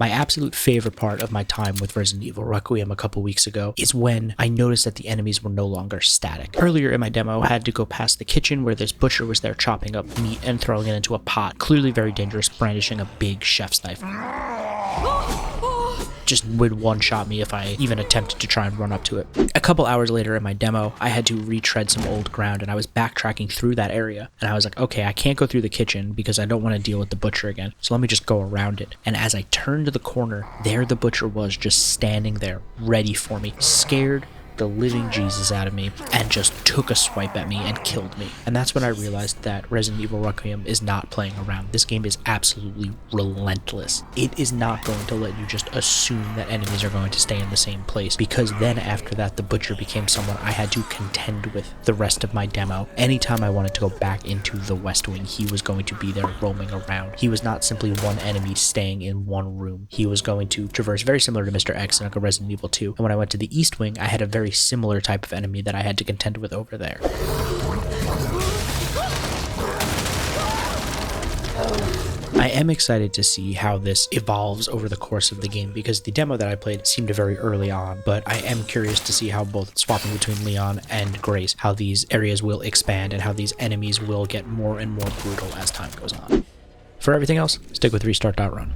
My absolute favorite part of my time with Resident Evil Requiem a couple weeks ago is when I noticed that the enemies were no longer static. Earlier in my demo, I had to go past the kitchen where this butcher was there chopping up meat and throwing it into a pot, clearly very dangerous, brandishing a big chef's knife. Just would one-shot me if I even attempted to try and run up to it. A couple hours later in my demo, I had to retread some old ground, and I was backtracking through that area, and I was like, okay, I can't go through the kitchen because I don't want to deal with the butcher again, so let me just go around it. And as I turned the corner, there the butcher was, just standing there, ready for me, scared the living Jesus out of me, and just took a swipe at me and killed me. And that's when I realized that Resident Evil Requiem is not playing around. This game is absolutely relentless. It is not going to let you just assume that enemies are going to stay in the same place, because then after that, the butcher became someone I had to contend with the rest of my demo. Anytime I wanted to go back into the West Wing, he was going to be there roaming around. He was not simply one enemy staying in one room. He was going to traverse, very similar to Mr. X in Resident Evil 2. And when I went to the East Wing, I had a very similar type of enemy that I had to contend with over there. I am excited to see how this evolves over the course of the game, because the demo that I played seemed very early on, but I am curious to see how both swapping between Leon and Grace, how these areas will expand and how these enemies will get more and more brutal as time goes on. For everything else, stick with Restart.Run.